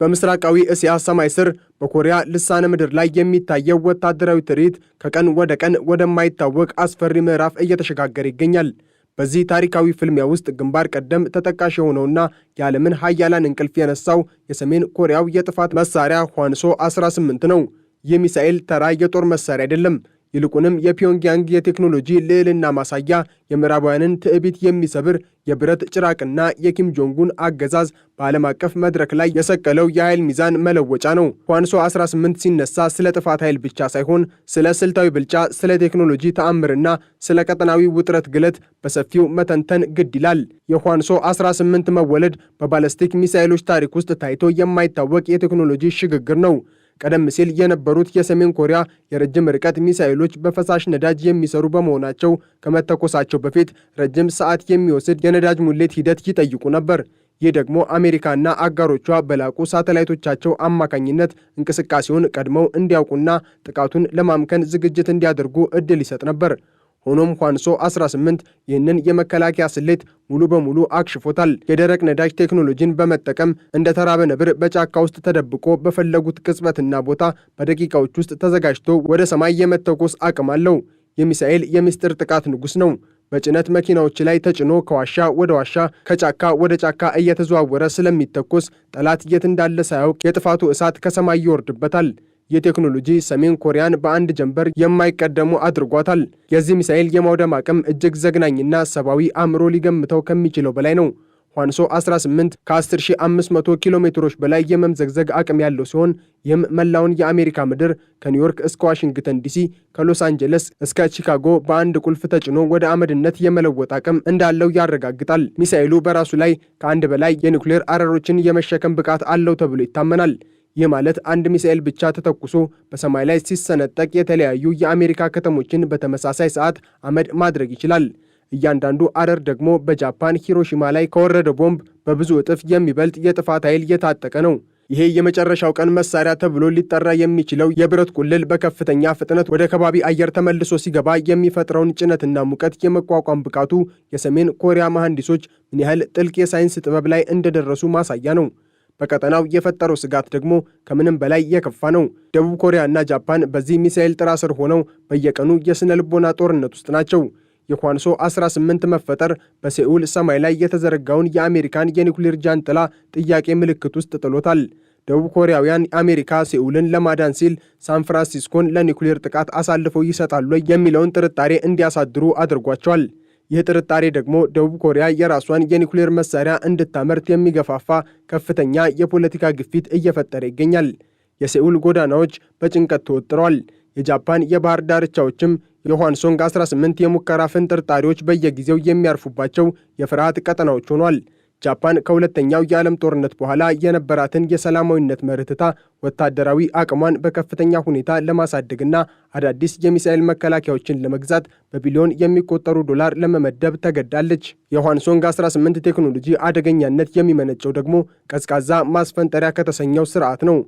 በምስራቃዊ እስያ ሰማይ ስር በኮሪያ ልሳነ ምድር ላይ የሚታየው ወታደራዊ ትርኢት ከቀን ወደ ቀን ወደማይታወቅ አስፈሪ ምዕራፍ እየተሸጋገረ ይገኛል። በዚህ ታሪካዊ ፍልሚያ ውስጥ ግንባር ቀደም ተጠቃሽ የሆነውና የዓለምን ሀያላን እንቅልፍ የነሳው የሰሜን ኮሪያው የጥፋት መሳሪያ ኋንሶ 18 ነው። ይህ ሚሳኤል ተራ የጦር መሳሪያ አይደለም። ይልቁንም የፒዮንግያንግ የቴክኖሎጂ ልዕልና ማሳያ፣ የምዕራባውያንን ትዕቢት የሚሰብር የብረት ጭራቅና የኪም ጆንጉን አገዛዝ በዓለም አቀፍ መድረክ ላይ የሰቀለው የኃይል ሚዛን መለወጫ ነው። ኋንሶ 18 ሲነሳ ስለ ጥፋት ኃይል ብቻ ሳይሆን ስለ ስልታዊ ብልጫ፣ ስለ ቴክኖሎጂ ተአምርና ስለ ቀጠናዊ ውጥረት ግለት በሰፊው መተንተን ግድ ይላል። የኋንሶ 18 መወለድ በባለስቲክ ሚሳኤሎች ታሪክ ውስጥ ታይቶ የማይታወቅ የቴክኖሎጂ ሽግግር ነው። ቀደም ሲል የነበሩት የሰሜን ኮሪያ የረጅም ርቀት ሚሳኤሎች በፈሳሽ ነዳጅ የሚሰሩ በመሆናቸው ከመተኮሳቸው በፊት ረጅም ሰዓት የሚወስድ የነዳጅ ሙሌት ሂደት ይጠይቁ ነበር። ይህ ደግሞ አሜሪካና አጋሮቿ በላቁ ሳተላይቶቻቸው አማካኝነት እንቅስቃሴውን ቀድመው እንዲያውቁና ጥቃቱን ለማምከን ዝግጅት እንዲያደርጉ ዕድል ይሰጥ ነበር። ሆኖም ኋንሶ 18 ይህንን የመከላከያ ስሌት ሙሉ በሙሉ አክሽፎታል። የደረቅ ነዳጅ ቴክኖሎጂን በመጠቀም እንደ ተራበ ነብር በጫካ ውስጥ ተደብቆ በፈለጉት ቅጽበትና ቦታ በደቂቃዎች ውስጥ ተዘጋጅቶ ወደ ሰማይ የመተኮስ አቅም አለው። የሚሳኤል የምስጢር ጥቃት ንጉሥ ነው። በጭነት መኪናዎች ላይ ተጭኖ ከዋሻ ወደ ዋሻ ከጫካ ወደ ጫካ እየተዘዋወረ ስለሚተኮስ ጠላት የት እንዳለ ሳያውቅ የጥፋቱ እሳት ከሰማይ ይወርድበታል። የቴክኖሎጂ ሰሜን ኮሪያን በአንድ ጀንበር የማይቀደሙ አድርጓታል። የዚህ ሚሳኤል የማውደም አቅም እጅግ ዘግናኝና ሰብአዊ አእምሮ ሊገምተው ከሚችለው በላይ ነው። ኋንሶ 18 ከ10,500 ኪሎ ሜትሮች በላይ የመምዘግዘግ አቅም ያለው ሲሆን ይህም መላውን የአሜሪካ ምድር ከኒውዮርክ እስከ ዋሽንግተን ዲሲ፣ ከሎስ አንጀለስ እስከ ቺካጎ በአንድ ቁልፍ ተጭኖ ወደ አመድነት የመለወጥ አቅም እንዳለው ያረጋግጣል። ሚሳኤሉ በራሱ ላይ ከአንድ በላይ የኒውክሌር አረሮችን የመሸከም ብቃት አለው ተብሎ ይታመናል። ይህ ማለት አንድ ሚሳኤል ብቻ ተተኩሶ በሰማይ ላይ ሲሰነጠቅ የተለያዩ የአሜሪካ ከተሞችን በተመሳሳይ ሰዓት አመድ ማድረግ ይችላል። እያንዳንዱ አረር ደግሞ በጃፓን ሂሮሺማ ላይ ከወረደ ቦምብ በብዙ እጥፍ የሚበልጥ የጥፋት ኃይል የታጠቀ ነው። ይሄ የመጨረሻው ቀን መሳሪያ ተብሎ ሊጠራ የሚችለው የብረት ቁልል በከፍተኛ ፍጥነት ወደ ከባቢ አየር ተመልሶ ሲገባ የሚፈጥረውን ጭነትና ሙቀት የመቋቋም ብቃቱ የሰሜን ኮሪያ መሐንዲሶች ምን ያህል ጥልቅ የሳይንስ ጥበብ ላይ እንደደረሱ ማሳያ ነው። በቀጠናው የፈጠረው ስጋት ደግሞ ከምንም በላይ የከፋ ነው። ደቡብ ኮሪያና ጃፓን በዚህ ሚሳኤል ጥላ ስር ሆነው በየቀኑ የስነ ልቦና ጦርነት ውስጥ ናቸው። የኋንሶ 18 መፈጠር በሴኡል ሰማይ ላይ የተዘረጋውን የአሜሪካን የኒውክሌር ጃንጥላ ጥያቄ ምልክት ውስጥ ጥሎታል። ደቡብ ኮሪያውያን አሜሪካ ሴኡልን ለማዳን ሲል ሳን ፍራንሲስኮን ለኒውክሌር ጥቃት አሳልፈው ይሰጣሉ የሚለውን ጥርጣሬ እንዲያሳድሩ አድርጓቸዋል። ይህ ጥርጣሬ ደግሞ ደቡብ ኮሪያ የራሷን የኒውክሌር መሳሪያ እንድታመርት የሚገፋፋ ከፍተኛ የፖለቲካ ግፊት እየፈጠረ ይገኛል። የሴኡል ጎዳናዎች በጭንቀት ተወጥረዋል። የጃፓን የባህር ዳርቻዎችም የኋንሶንግ 18 የሙከራ ፍንጥርጣሪዎች በየጊዜው የሚያርፉባቸው የፍርሃት ቀጠናዎች ሆኗል። ጃፓን ከሁለተኛው የዓለም ጦርነት በኋላ የነበራትን የሰላማዊነት መርህትታ ወታደራዊ አቅሟን በከፍተኛ ሁኔታ ለማሳደግና አዳዲስ የሚሳኤል መከላከያዎችን ለመግዛት በቢሊዮን የሚቆጠሩ ዶላር ለመመደብ ተገዳለች። የኋንሶንግ 18 ቴክኖሎጂ አደገኛነት የሚመነጨው ደግሞ ቀዝቃዛ ማስፈንጠሪያ ከተሰኘው ስርዓት ነው።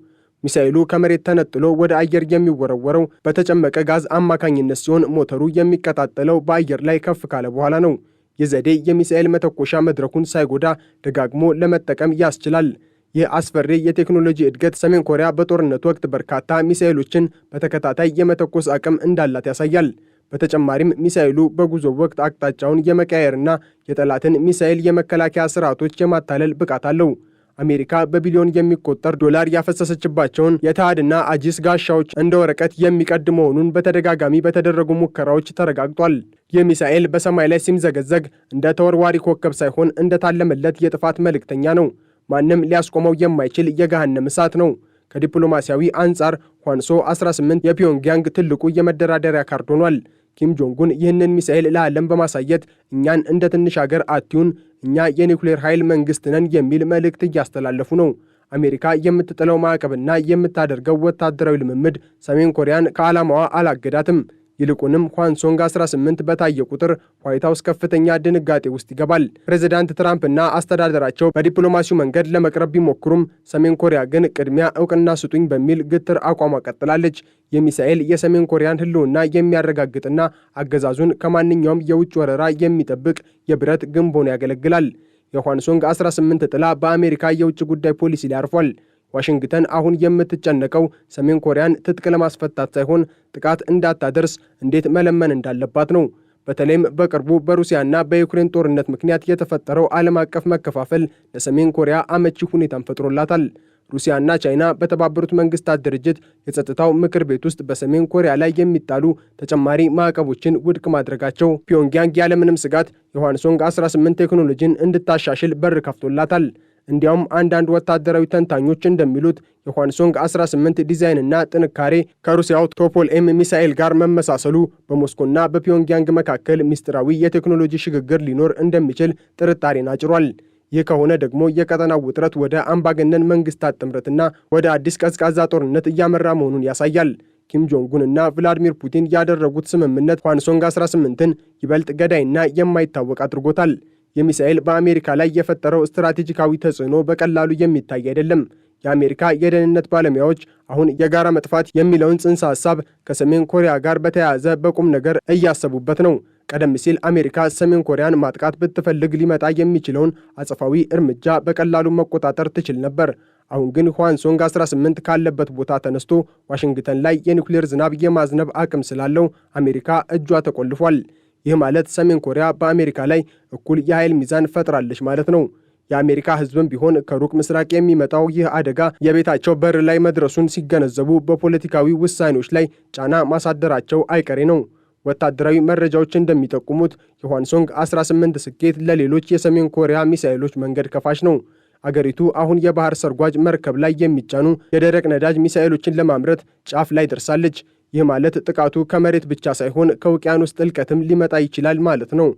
ሚሳኤሉ ከመሬት ተነጥሎ ወደ አየር የሚወረወረው በተጨመቀ ጋዝ አማካኝነት ሲሆን ሞተሩ የሚቀጣጠለው በአየር ላይ ከፍ ካለ በኋላ ነው። ይህ ዘዴ የሚሳኤል መተኮሻ መድረኩን ሳይጎዳ ደጋግሞ ለመጠቀም ያስችላል። ይህ አስፈሪ የቴክኖሎጂ እድገት ሰሜን ኮሪያ በጦርነት ወቅት በርካታ ሚሳኤሎችን በተከታታይ የመተኮስ አቅም እንዳላት ያሳያል። በተጨማሪም ሚሳኤሉ በጉዞ ወቅት አቅጣጫውን የመቀየርና የጠላትን ሚሳኤል የመከላከያ ስርዓቶች የማታለል ብቃት አለው። አሜሪካ በቢሊዮን የሚቆጠር ዶላር ያፈሰሰችባቸውን የታሃድና አጂስ ጋሻዎች እንደ ወረቀት የሚቀድ መሆኑን በተደጋጋሚ በተደረጉ ሙከራዎች ተረጋግጧል። ይህ ሚሳኤል በሰማይ ላይ ሲምዘገዘግ እንደ ተወርዋሪ ኮከብ ሳይሆን እንደታለመለት የጥፋት መልእክተኛ ነው። ማንም ሊያስቆመው የማይችል የገሃነም እሳት ነው። ከዲፕሎማሲያዊ አንጻር ኋንሶ 18 የፒዮንግያንግ ትልቁ የመደራደሪያ ካርድ ሆኗል። ኪም ጆንጉን ይህንን ሚሳኤል ለዓለም በማሳየት እኛን እንደ ትንሽ አገር አትዩን፣ እኛ የኒውክሌር ኃይል መንግስት ነን የሚል መልእክት እያስተላለፉ ነው። አሜሪካ የምትጥለው ማዕቀብና የምታደርገው ወታደራዊ ልምምድ ሰሜን ኮሪያን ከዓላማዋ አላገዳትም። ይልቁንም ኋንሶንግ 18 በታየ ቁጥር ዋይት ሃውስ ከፍተኛ ድንጋጤ ውስጥ ይገባል። ፕሬዚዳንት ትራምፕና አስተዳደራቸው በዲፕሎማሲው መንገድ ለመቅረብ ቢሞክሩም ሰሜን ኮሪያ ግን ቅድሚያ እውቅና ስጡኝ በሚል ግትር አቋሟ ቀጥላለች። የሚሳኤል የሰሜን ኮሪያን ሕልውና የሚያረጋግጥና አገዛዙን ከማንኛውም የውጭ ወረራ የሚጠብቅ የብረት ግንብ ሆኖ ያገለግላል። የኋንሶንግ 18 ጥላ በአሜሪካ የውጭ ጉዳይ ፖሊሲ ላይ አርፏል። ዋሽንግተን አሁን የምትጨነቀው ሰሜን ኮሪያን ትጥቅ ለማስፈታት ሳይሆን ጥቃት እንዳታደርስ እንዴት መለመን እንዳለባት ነው። በተለይም በቅርቡ በሩሲያና በዩክሬን ጦርነት ምክንያት የተፈጠረው ዓለም አቀፍ መከፋፈል ለሰሜን ኮሪያ አመቺ ሁኔታን ፈጥሮላታል። ሩሲያና ቻይና በተባበሩት መንግስታት ድርጅት የጸጥታው ምክር ቤት ውስጥ በሰሜን ኮሪያ ላይ የሚጣሉ ተጨማሪ ማዕቀቦችን ውድቅ ማድረጋቸው ፒዮንግያንግ ያለምንም ስጋት የህዋንሶንግ 18 ቴክኖሎጂን እንድታሻሽል በር ከፍቶላታል። እንዲያውም አንዳንድ ወታደራዊ ተንታኞች እንደሚሉት የህዋንሶንግ 18 ዲዛይንና ጥንካሬ ከሩሲያው ቶፖል ኤም ሚሳኤል ጋር መመሳሰሉ በሞስኮና በፒዮንግያንግ መካከል ምስጢራዊ የቴክኖሎጂ ሽግግር ሊኖር እንደሚችል ጥርጣሬን አጭሯል። ይህ ከሆነ ደግሞ የቀጠናው ውጥረት ወደ አምባገነን መንግስታት ጥምረትና ወደ አዲስ ቀዝቃዛ ጦርነት እያመራ መሆኑን ያሳያል። ኪም ጆንጉን እና ቭላዲሚር ፑቲን ያደረጉት ስምምነት ህዋንሶንግ 18ን ይበልጥ ገዳይና የማይታወቅ አድርጎታል። የሚሳኤል በአሜሪካ ላይ የፈጠረው ስትራቴጂካዊ ተጽዕኖ በቀላሉ የሚታይ አይደለም። የአሜሪካ የደህንነት ባለሙያዎች አሁን የጋራ መጥፋት የሚለውን ጽንሰ ሐሳብ ከሰሜን ኮሪያ ጋር በተያያዘ በቁም ነገር እያሰቡበት ነው። ቀደም ሲል አሜሪካ ሰሜን ኮሪያን ማጥቃት ብትፈልግ ሊመጣ የሚችለውን አጸፋዊ እርምጃ በቀላሉ መቆጣጠር ትችል ነበር። አሁን ግን ህዋንሶንግ 18 ካለበት ቦታ ተነስቶ ዋሽንግተን ላይ የኒውክሌር ዝናብ የማዝነብ አቅም ስላለው አሜሪካ እጇ ተቆልፏል። ይህ ማለት ሰሜን ኮሪያ በአሜሪካ ላይ እኩል የኃይል ሚዛን ፈጥራለች ማለት ነው። የአሜሪካ ህዝብም ቢሆን ከሩቅ ምስራቅ የሚመጣው ይህ አደጋ የቤታቸው በር ላይ መድረሱን ሲገነዘቡ በፖለቲካዊ ውሳኔዎች ላይ ጫና ማሳደራቸው አይቀሬ ነው። ወታደራዊ መረጃዎች እንደሚጠቁሙት የህዋንሶንግ 18 ስኬት ለሌሎች የሰሜን ኮሪያ ሚሳኤሎች መንገድ ከፋች ነው። አገሪቱ አሁን የባህር ሰርጓጅ መርከብ ላይ የሚጫኑ የደረቅ ነዳጅ ሚሳኤሎችን ለማምረት ጫፍ ላይ ደርሳለች። ይህ ማለት ጥቃቱ ከመሬት ብቻ ሳይሆን ከውቅያኖስ ጥልቀትም ሊመጣ ይችላል ማለት ነው።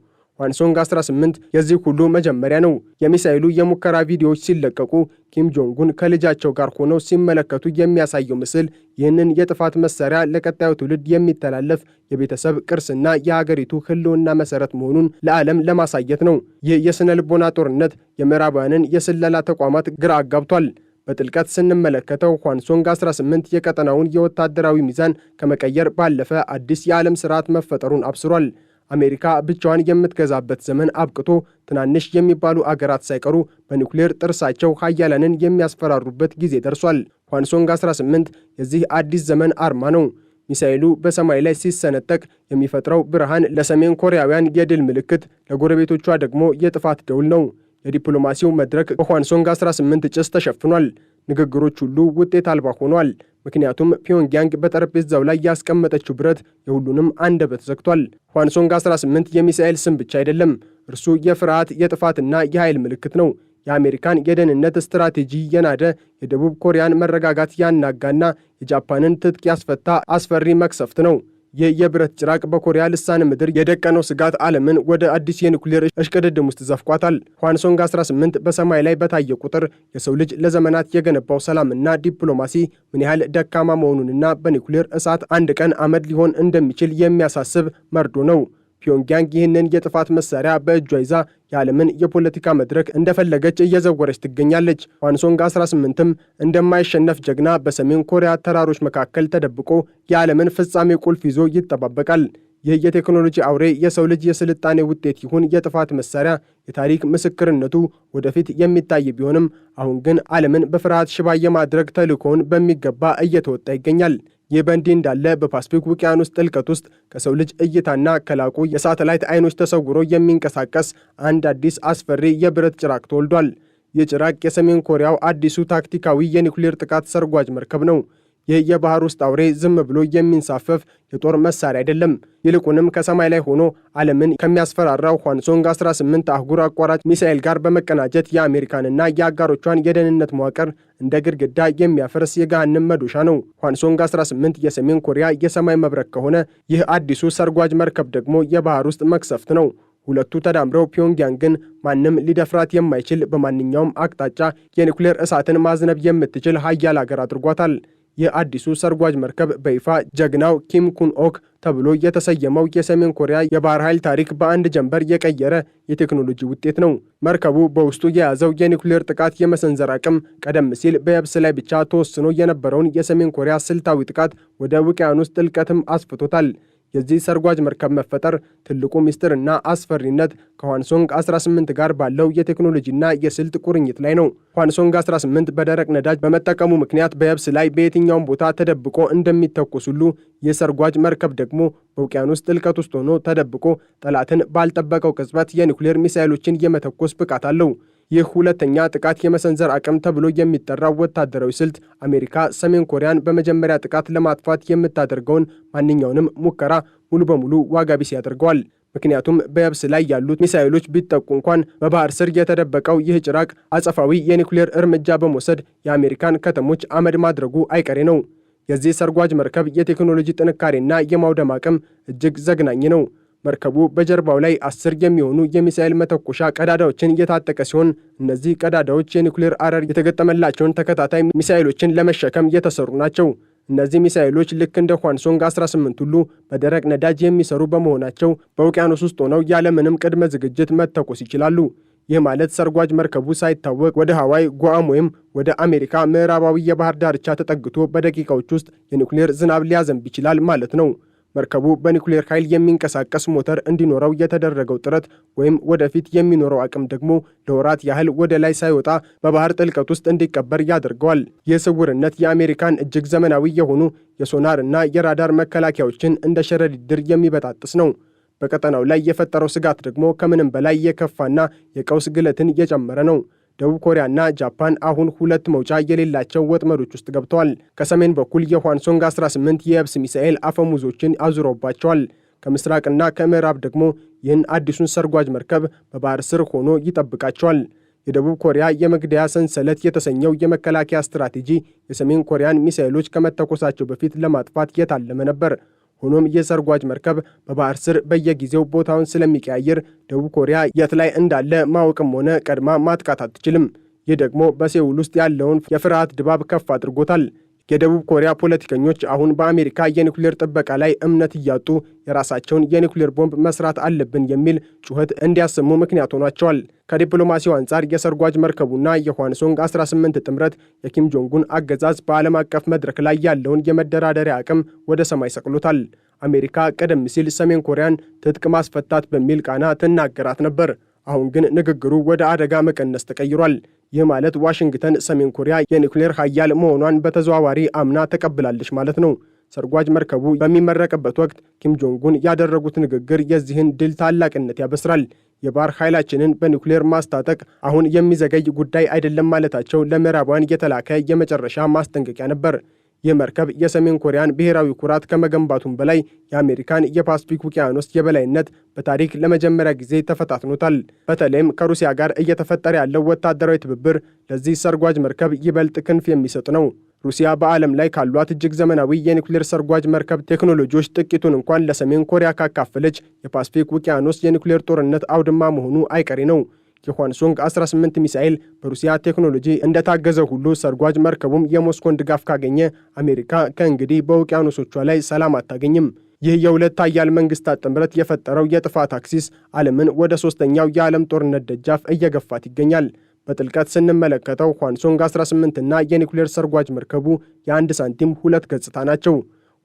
ህዋንሶንግ 18 የዚህ ሁሉ መጀመሪያ ነው። የሚሳኤሉ የሙከራ ቪዲዮዎች ሲለቀቁ ኪም ጆንጉን ከልጃቸው ጋር ሆነው ሲመለከቱ የሚያሳየው ምስል ይህንን የጥፋት መሳሪያ ለቀጣዩ ትውልድ የሚተላለፍ የቤተሰብ ቅርስና የሀገሪቱ ህልውና መሰረት መሆኑን ለዓለም ለማሳየት ነው። ይህ የሥነ ልቦና ጦርነት የምዕራባውያንን የስለላ ተቋማት ግራ አጋብቷል። በጥልቀት ስንመለከተው ህዋንሶንግ 18 የቀጠናውን የወታደራዊ ሚዛን ከመቀየር ባለፈ አዲስ የዓለም ስርዓት መፈጠሩን አብስሯል። አሜሪካ ብቻዋን የምትገዛበት ዘመን አብቅቶ ትናንሽ የሚባሉ አገራት ሳይቀሩ በኒውክሌር ጥርሳቸው ሀያላንን የሚያስፈራሩበት ጊዜ ደርሷል። ህዋንሶንግ 18 የዚህ አዲስ ዘመን አርማ ነው። ሚሳኤሉ በሰማይ ላይ ሲሰነጠቅ የሚፈጥረው ብርሃን ለሰሜን ኮሪያውያን የድል ምልክት፣ ለጎረቤቶቿ ደግሞ የጥፋት ደውል ነው። የዲፕሎማሲው መድረክ በህዋንሶንግ 18 ጭስ ተሸፍኗል። ንግግሮች ሁሉ ውጤት አልባ ሆኗል። ምክንያቱም ፒዮንግያንግ በጠረጴዛው ላይ ያስቀመጠችው ብረት የሁሉንም አንደበት ዘግቷል። ህዋንሶንግ 18 የሚሳኤል ስም ብቻ አይደለም፣ እርሱ የፍርሃት የጥፋትና የኃይል ምልክት ነው። የአሜሪካን የደህንነት ስትራቴጂ የናደ፣ የደቡብ ኮሪያን መረጋጋት ያናጋና የጃፓንን ትጥቅ ያስፈታ አስፈሪ መቅሰፍት ነው። ይህ የብረት ጭራቅ በኮሪያ ልሳነ ምድር የደቀነው ስጋት ዓለምን ወደ አዲስ የኒውክሌር እሽቅድድም ውስጥ ዘፍቋታል። ህዋንሶንግ 18 በሰማይ ላይ በታየ ቁጥር የሰው ልጅ ለዘመናት የገነባው ሰላምና ዲፕሎማሲ ምን ያህል ደካማ መሆኑንና በኒውክሌር እሳት አንድ ቀን አመድ ሊሆን እንደሚችል የሚያሳስብ መርዶ ነው። ፒዮንግያንግ ይህንን የጥፋት መሳሪያ በእጇ ይዛ የዓለምን የፖለቲካ መድረክ እንደፈለገች እየዘወረች ትገኛለች። ህዋንሶንግ 18ም እንደማይሸነፍ ጀግና በሰሜን ኮሪያ ተራሮች መካከል ተደብቆ የዓለምን ፍጻሜ ቁልፍ ይዞ ይጠባበቃል። ይህ የቴክኖሎጂ አውሬ የሰው ልጅ የስልጣኔ ውጤት ይሁን የጥፋት መሳሪያ የታሪክ ምስክርነቱ ወደፊት የሚታይ ቢሆንም አሁን ግን ዓለምን በፍርሃት ሽባ የማድረግ ተልእኮውን በሚገባ እየተወጣ ይገኛል። ይህ በእንዲህ እንዳለ በፓስፊክ ውቅያኖስ ጥልቀት ውስጥ ከሰው ልጅ እይታና ከላቁ የሳተላይት አይኖች ተሰውሮ የሚንቀሳቀስ አንድ አዲስ አስፈሪ የብረት ጭራቅ ተወልዷል። ይህ ጭራቅ የሰሜን ኮሪያው አዲሱ ታክቲካዊ የኒውክሌር ጥቃት ሰርጓጅ መርከብ ነው። ይህ የባህር ውስጥ አውሬ ዝም ብሎ የሚንሳፈፍ የጦር መሳሪያ አይደለም። ይልቁንም ከሰማይ ላይ ሆኖ ዓለምን ከሚያስፈራራው ህዋንሶንግ 18 አህጉር አቋራጭ ሚሳኤል ጋር በመቀናጀት የአሜሪካንና የአጋሮቿን የደህንነት መዋቅር እንደ ግድግዳ የሚያፈርስ የገሃነም መዶሻ ነው። ህዋንሶንግ 18 የሰሜን ኮሪያ የሰማይ መብረቅ ከሆነ ይህ አዲሱ ሰርጓጅ መርከብ ደግሞ የባህር ውስጥ መቅሰፍት ነው። ሁለቱ ተዳምረው ፒዮንግያንግን ማንም ሊደፍራት የማይችል በማንኛውም አቅጣጫ የኒውክሌር እሳትን ማዝነብ የምትችል ሀያል አገር አድርጓታል። የአዲሱ ሰርጓጅ መርከብ በይፋ ጀግናው ኪም ኩን ኦክ ተብሎ የተሰየመው የሰሜን ኮሪያ የባህር ኃይል ታሪክ በአንድ ጀንበር የቀየረ የቴክኖሎጂ ውጤት ነው። መርከቡ በውስጡ የያዘው የኒውክሌር ጥቃት የመሰንዘር አቅም ቀደም ሲል በየብስ ላይ ብቻ ተወስኖ የነበረውን የሰሜን ኮሪያ ስልታዊ ጥቃት ወደ ውቅያኖስ ጥልቀትም አስፍቶታል። የዚህ ሰርጓጅ መርከብ መፈጠር ትልቁ ሚስጥርና አስፈሪነት ከህዋንሶንግ 18 ጋር ባለው የቴክኖሎጂና የስልት ቁርኝት ላይ ነው። ህዋንሶንግ 18 በደረቅ ነዳጅ በመጠቀሙ ምክንያት በየብስ ላይ በየትኛውም ቦታ ተደብቆ እንደሚተኮስ ሁሉ የሰርጓጅ መርከብ ደግሞ በውቅያኖስ ጥልቀት ውስጥ ሆኖ ተደብቆ ጠላትን ባልጠበቀው ቅጽበት የኒውክሌር ሚሳኤሎችን የመተኮስ ብቃት አለው። ይህ ሁለተኛ ጥቃት የመሰንዘር አቅም ተብሎ የሚጠራው ወታደራዊ ስልት አሜሪካ ሰሜን ኮሪያን በመጀመሪያ ጥቃት ለማጥፋት የምታደርገውን ማንኛውንም ሙከራ ሙሉ በሙሉ ዋጋ ቢስ ያደርገዋል። ምክንያቱም በየብስ ላይ ያሉት ሚሳኤሎች ቢጠቁ እንኳን በባህር ስር የተደበቀው ይህ ጭራቅ አጸፋዊ የኒውክሌር እርምጃ በመውሰድ የአሜሪካን ከተሞች አመድ ማድረጉ አይቀሬ ነው። የዚህ ሰርጓጅ መርከብ የቴክኖሎጂ ጥንካሬና የማውደም አቅም እጅግ ዘግናኝ ነው። መርከቡ በጀርባው ላይ 10 የሚሆኑ የሚሳኤል መተኮሻ ቀዳዳዎችን የታጠቀ ሲሆን እነዚህ ቀዳዳዎች የኒውክሌር አረር የተገጠመላቸውን ተከታታይ ሚሳኤሎችን ለመሸከም የተሰሩ ናቸው። እነዚህ ሚሳኤሎች ልክ እንደ ህዋንሶንግ 18 ሁሉ በደረቅ ነዳጅ የሚሰሩ በመሆናቸው በውቅያኖስ ውስጥ ሆነው ያለምንም ቅድመ ዝግጅት መተኮስ ይችላሉ። ይህ ማለት ሰርጓጅ መርከቡ ሳይታወቅ ወደ ሃዋይ፣ ጓም ወይም ወደ አሜሪካ ምዕራባዊ የባህር ዳርቻ ተጠግቶ በደቂቃዎች ውስጥ የኒውክሌር ዝናብ ሊያዘንብ ይችላል ማለት ነው። መርከቡ በኒውክሌር ኃይል የሚንቀሳቀስ ሞተር እንዲኖረው የተደረገው ጥረት ወይም ወደፊት የሚኖረው አቅም ደግሞ ለወራት ያህል ወደ ላይ ሳይወጣ በባህር ጥልቀት ውስጥ እንዲቀበር ያደርገዋል። ይህ ስውርነት የአሜሪካን እጅግ ዘመናዊ የሆኑ የሶናር እና የራዳር መከላከያዎችን እንደ ሸረሪት ድር የሚበጣጥስ ነው። በቀጠናው ላይ የፈጠረው ስጋት ደግሞ ከምንም በላይ የከፋና የቀውስ ግለትን የጨመረ ነው። ደቡብ ኮሪያና ጃፓን አሁን ሁለት መውጫ የሌላቸው ወጥመዶች ውስጥ ገብተዋል። ከሰሜን በኩል የህዋንሶንግ 18 የየብስ ሚሳኤል አፈሙዞችን አዙረውባቸዋል። ከምስራቅና ከምዕራብ ደግሞ ይህን አዲሱን ሰርጓጅ መርከብ በባህር ስር ሆኖ ይጠብቃቸዋል። የደቡብ ኮሪያ የመግደያ ሰንሰለት የተሰኘው የመከላከያ ስትራቴጂ የሰሜን ኮሪያን ሚሳኤሎች ከመተኮሳቸው በፊት ለማጥፋት የታለመ ነበር። ሆኖም የሰርጓጅ መርከብ በባህር ስር በየጊዜው ቦታውን ስለሚቀያየር ደቡብ ኮሪያ የት ላይ እንዳለ ማወቅም ሆነ ቀድማ ማጥቃት አትችልም። ይህ ደግሞ በሴውል ውስጥ ያለውን የፍርሃት ድባብ ከፍ አድርጎታል። የደቡብ ኮሪያ ፖለቲከኞች አሁን በአሜሪካ የኒውክሌር ጥበቃ ላይ እምነት እያጡ የራሳቸውን የኒውክሌር ቦምብ መስራት አለብን የሚል ጩኸት እንዲያሰሙ ምክንያት ሆኗቸዋል። ከዲፕሎማሲው አንጻር የሰርጓጅ መርከቡና የህዋንሶንግ 18 ጥምረት የኪም ጆንጉን አገዛዝ በዓለም አቀፍ መድረክ ላይ ያለውን የመደራደሪያ አቅም ወደ ሰማይ ሰቅሎታል። አሜሪካ ቀደም ሲል ሰሜን ኮሪያን ትጥቅ ማስፈታት በሚል ቃና ትናገራት ነበር። አሁን ግን ንግግሩ ወደ አደጋ መቀነስ ተቀይሯል። ይህ ማለት ዋሽንግተን ሰሜን ኮሪያ የኒውክሌር ኃያል መሆኗን በተዘዋዋሪ አምና ተቀብላለች ማለት ነው። ሰርጓጅ መርከቡ በሚመረቅበት ወቅት ኪም ጆንጉን ያደረጉት ንግግር የዚህን ድል ታላቅነት ያበስራል። የባህር ኃይላችንን በኒውክሌር ማስታጠቅ አሁን የሚዘገይ ጉዳይ አይደለም ማለታቸው ለምዕራባውያን የተላከ የመጨረሻ ማስጠንቀቂያ ነበር። ይህ መርከብ የሰሜን ኮሪያን ብሔራዊ ኩራት ከመገንባቱም በላይ የአሜሪካን የፓስፊክ ውቅያኖስ የበላይነት በታሪክ ለመጀመሪያ ጊዜ ተፈታትኖታል። በተለይም ከሩሲያ ጋር እየተፈጠረ ያለው ወታደራዊ ትብብር ለዚህ ሰርጓጅ መርከብ ይበልጥ ክንፍ የሚሰጥ ነው። ሩሲያ በዓለም ላይ ካሏት እጅግ ዘመናዊ የኒውክሌር ሰርጓጅ መርከብ ቴክኖሎጂዎች ጥቂቱን እንኳን ለሰሜን ኮሪያ ካካፈለች የፓስፊክ ውቅያኖስ የኒውክሌር ጦርነት አውድማ መሆኑ አይቀሬ ነው። የህዋንሶንግ 18 ሚሳኤል በሩሲያ ቴክኖሎጂ እንደታገዘ ሁሉ ሰርጓጅ መርከቡም የሞስኮን ድጋፍ ካገኘ አሜሪካ ከእንግዲህ በውቅያኖሶቿ ላይ ሰላም አታገኝም። ይህ የሁለት ኃያል መንግስታት ጥምረት የፈጠረው የጥፋት አክሲስ ዓለምን ወደ ሶስተኛው የዓለም ጦርነት ደጃፍ እየገፋት ይገኛል። በጥልቀት ስንመለከተው ህዋንሶንግ 18 እና የኒውክሌር ሰርጓጅ መርከቡ የአንድ ሳንቲም ሁለት ገጽታ ናቸው።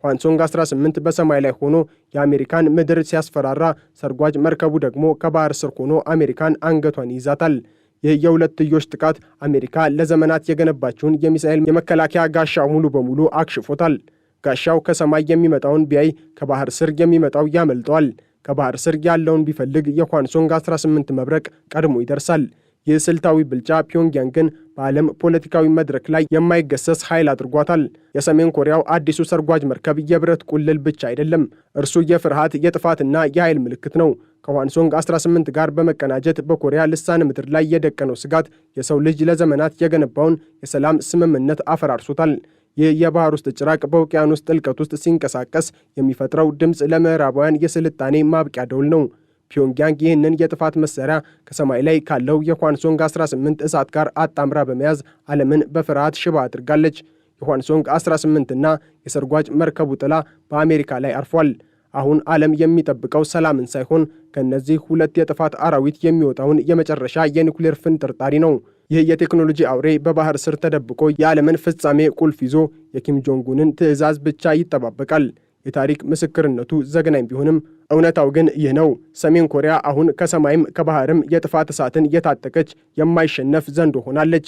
ህዋንሶንግ 18 በሰማይ ላይ ሆኖ የአሜሪካን ምድር ሲያስፈራራ፣ ሰርጓጅ መርከቡ ደግሞ ከባህር ስር ሆኖ አሜሪካን አንገቷን ይይዛታል። ይህ የሁለትዮሽ ጥቃት አሜሪካ ለዘመናት የገነባቸውን የሚሳኤል የመከላከያ ጋሻ ሙሉ በሙሉ አክሽፎታል። ጋሻው ከሰማይ የሚመጣውን ቢያይ ከባህር ስር የሚመጣው ያመልጠዋል። ከባህር ስር ያለውን ቢፈልግ የህዋንሶንግ 18 መብረቅ ቀድሞ ይደርሳል። ይህ ስልታዊ ብልጫ ፒዮንግያንግን በዓለም ፖለቲካዊ መድረክ ላይ የማይገሰስ ኃይል አድርጓታል። የሰሜን ኮሪያው አዲሱ ሰርጓጅ መርከብ የብረት ቁልል ብቻ አይደለም፣ እርሱ የፍርሃት የጥፋትና የኃይል ምልክት ነው። ከህዋንሶንግ 18 ጋር በመቀናጀት በኮሪያ ልሳነ ምድር ላይ የደቀነው ስጋት የሰው ልጅ ለዘመናት የገነባውን የሰላም ስምምነት አፈራርሶታል። ይህ የባህር ውስጥ ጭራቅ በውቅያኖስ ጥልቀት ውስጥ ሲንቀሳቀስ የሚፈጥረው ድምፅ ለምዕራባውያን የስልጣኔ ማብቂያ ደውል ነው። ፒዮንግያንግ ይህንን የጥፋት መሳሪያ ከሰማይ ላይ ካለው የህዋንሶንግ 18 እሳት ጋር አጣምራ በመያዝ ዓለምን በፍርሃት ሽባ አድርጋለች። የህዋንሶንግ 18 እና የሰርጓጅ መርከቡ ጥላ በአሜሪካ ላይ አርፏል። አሁን ዓለም የሚጠብቀው ሰላምን ሳይሆን ከእነዚህ ሁለት የጥፋት አራዊት የሚወጣውን የመጨረሻ የኒውክሌር ፍንጥርጣሪ ነው። ይህ የቴክኖሎጂ አውሬ በባህር ስር ተደብቆ የዓለምን ፍጻሜ ቁልፍ ይዞ የኪም ጆንጉንን ትዕዛዝ ብቻ ይጠባበቃል። የታሪክ ምስክርነቱ ዘግናኝ ቢሆንም እውነታው ግን ይህ ነው። ሰሜን ኮሪያ አሁን ከሰማይም ከባህርም የጥፋት እሳትን የታጠቀች የማይሸነፍ ዘንዶ ሆናለች።